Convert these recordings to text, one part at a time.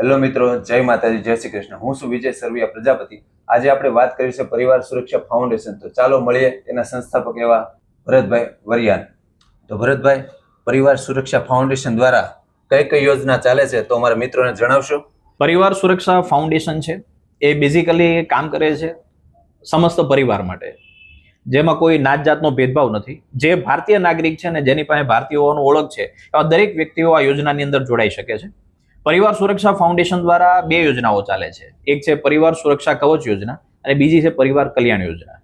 Hello મિત્રો, જય માતાજી, જય શ્રી કૃષ્ણ। હું છું વિજય સરવિયા પ્રજાપતિ। આજે આપણે વાત કરી છે પરિવાર સુરક્ષા ફાઉન્ડેશન। તો ચાલો મળીએ એના સંસ્થાપક એવા ભરતભાઈ વરિયાન। તો ભરતભાઈ, પરિવાર સુરક્ષા ફાઉન્ડેશન દ્વારા કઈ કઈ યોજના ચાલે છે તો અમારા મિત્રોને જણાવશો? પરિવાર સુરક્ષા ફાઉન્ડેશન છે એ બેઝિકલી કામ કરે છે સમસ્ત પરિવાર માટે, જેમાં કોઈ નાત જાતનો ભેદભાવ નથી। જે ભારતીય નાગરિક છે ને જેની પાસે ભારતીય હોવાનું ઓળખ છે એવા દરેક વ્યક્તિઓ આ યોજનાની અંદર જોડાઈ શકે છે। પરિવાર સુરક્ષા ફાઉન્ડેશન દ્વારા બે યોજનાઓ ચાલે છે, એક છે પરિવાર સુરક્ષા કવચ યોજના અને બીજી છે પરિવાર કલ્યાણ યોજના।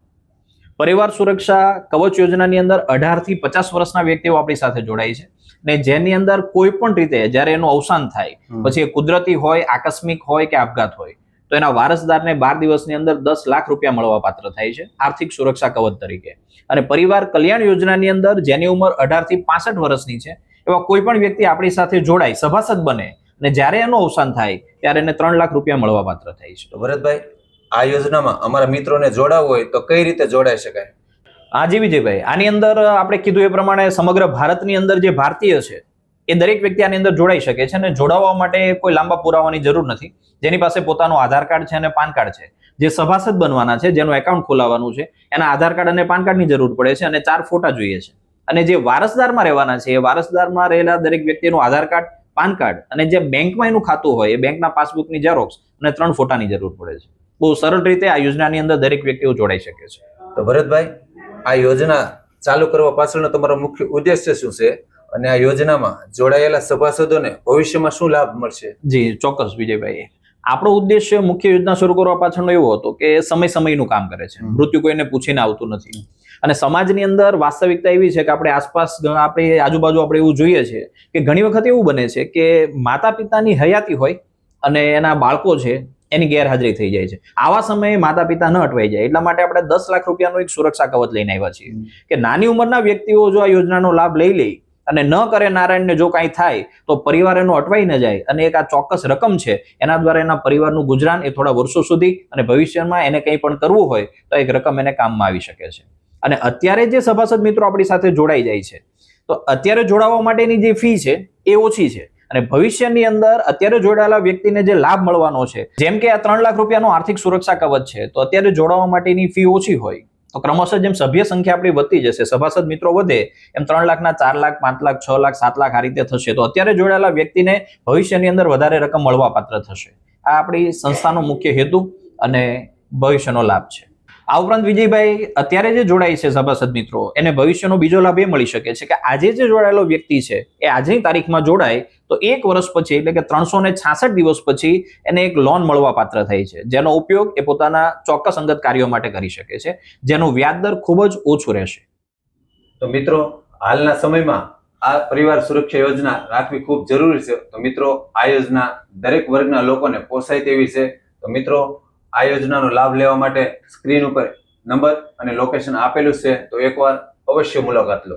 પરિવાર સુરક્ષા કવચ યોજનાની અંદર 18 થી 50 વર્ષના વ્યક્તિઓ આપણી સાથે જોડાય છે ને જેની અંદર કોઈ પણ રીતે જ્યારે એનું અવસાન થાય, પછી એ કુદરતી હોય, આકસ્મિક હોય કે આપઘાત હોય, તો એના વારસદારને 12 દિવસની અંદર 10 લાખ રૂપિયા મળવા પાત્ર થાય છે આર્થિક સુરક્ષા કવચ તરીકે। અને પરિવાર કલ્યાણ યોજનાની અંદર જેની ઉંમર 18 થી 65 વર્ષની છે એવા કોઈ પણ વ્યક્તિ આપણી સાથે જોડાય, સભાસદ બને અને જ્યારે એનું અવસાન થાય ત્યારે એને 3 લાખ રૂપિયા મળવા પાત્ર થાય છે। તો ભરતભાઈ, આ યોજનામાં અમારા મિત્રોને જોડાવવું હોય તો કઈ રીતે જોડાઈ શકાય? હાજી વિજયભાઈ, આની અંદર આપણે કીધું એ પ્રમાણે સમગ્ર ભારતની અંદર જે ભારતીય છે એ દરેક વ્યક્તિ આની અંદર જોડાઈ શકે છે અને જોડાવા માટે કોઈ લાંબા પુરાવાની જરૂર નથી। જેની પાસે પોતાનું આધાર કાર્ડ છે અને પાન કાર્ડ છે, જે સભાસદ બનવાના છે, જેનું એકાઉન્ટ ખોલાવવાનું છે, એના આધાર કાર્ડ અને પાન કાર્ડની જરૂર પડે છે અને 4 ફોટા જોઈએ છે। અને જે વારસદારમાં રહેવાના છે એ વારસદારમાં રહેલા દરેક વ્યક્તિનું આધાર કાર્ડ, પાન કાર્ડ અને જે બેંકમાં એનું ખાતું હોય એ બેંકના પાસબુકની ઝેરોક્સ અને 3 ફોટાની જરૂર પડે છે। બહુ સરળ રીતે આ યોજનાની અંદર દરેક વ્યક્તિઓ જોડાઈ શકે છે। તો ભરતભાઈ, આ યોજના ચાલુ કરવા પાછળનો તમારો મુખ્ય ઉદ્દેશ્ય શું છે અને આ યોજનામાં જોડાયેલા સભાસદોને ભવિષ્યમાં શું લાભ મળશે? જી ચોક્કસ વિજયભાઈ, આપણો ઉદ્દેશ્ય મુખ્ય યોજના શરૂ કરવા પાછળનો એવો હતો કે સમય સમયનું કામ કરે છે, મૃત્યુ કોઈને પૂછીને આવતું નથી। અને સમાજની અંદર વાસ્તવિકતા એવી છે કે આપણે આસપાસ, આપણી આજુબાજુ આપણે એવું જોઈએ છે કે ઘણી વખત એવું બને છે કે માતા પિતાની હયાતી હોય અને એના બાળકો છે એની ગેરહાજરી થઈ જાય છે। આવા સમયે માતા પિતા ન અટવાઈ જાય એટલા માટે આપણે 10 લાખ રૂપિયાનું એક સુરક્ષા કવચ લઈને આવ્યા છીએ કે નાની ઉંમરના વ્યક્તિઓ જો આ યોજનાનો લાભ લઈ લે અને ન કરે નારાયણને જો કાંઈ થાય તો પરિવાર એનો અટવાઈ ન જાય અને એક આ ચોક્કસ રકમ છે એના દ્વારા એના પરિવારનું ગુજરાન એ થોડા વર્ષો સુધી અને ભવિષ્યમાં એને કંઈ પણ કરવું હોય તો એક રકમ એને કામમાં આવી શકે છે। અને અત્યારે જે સભાસદ મિત્રો આપણી સાથે જોડાઈ જાય છે તો અત્યારે જોડાવા માટેની જે ફી છે એ ઓછી છે અને ભવિષ્યની અંદર અત્યારે જોડાયેલા વ્યક્તિને જે લાભ મળવાનો છે, જેમ કે આ 3 લાખ રૂપિયાનો આર્થિક સુરક્ષા કવચ છે, તો અત્યારે જોડાવા માટેની ફી ઓછી હોય તો ક્રમશઃ જેમ સભ્ય સંખ્યા આપણી વધતી જશે, સભાસદ મિત્રો વધે એમ 3 લાખના 4 લાખ, 5 લાખ, 6 લાખ, 7 લાખ આ રીતે થશે તો અત્યારે જોડાયેલા વ્યક્તિને ભવિષ્યની અંદર વધારે રકમ મળવા પાત્ર થશે। આ આપણી સંસ્થાનો મુખ્ય હેતુ અને ભવિષ્યનો લાભ છે। આ ઉપરાંત વિજયભાઈ, અત્યારે જે જોડાય છે સભાસદ મિત્રો એને ભવિષ્યનો બીજો લાભ એ મળી શકે છે કે આજે જે જોડાયેલો વ્યક્તિ છે એ આજની તારીખમાં જોડાય તો 1 વર્ષ પછી એટલે કે 366 દિવસ પછી એને એક લોન મળવા પાત્ર થાય છે, જેનો ઉપયોગ એ પોતાના ચોક્કસ અંગત કાર્યો માટે કરી શકે છે, જેનું વ્યાજ દર ખૂબ જ ઓછું રહેશે। તો મિત્રો, હાલના સમયમાં આ પરિવાર સુરક્ષા યોજના રાખવી ખૂબ જરૂરી છે। તો મિત્રો, આ યોજના દરેક વર્ગના લોકોને પોસાય તેવી છે। તો મિત્રો, આ યોજનાનો લાભ લેવા માટે સ્ક્રીન ઉપર નંબર અને લોકેશન આપેલું છે, તો એકવાર અવશ્ય મુલાકાત લો।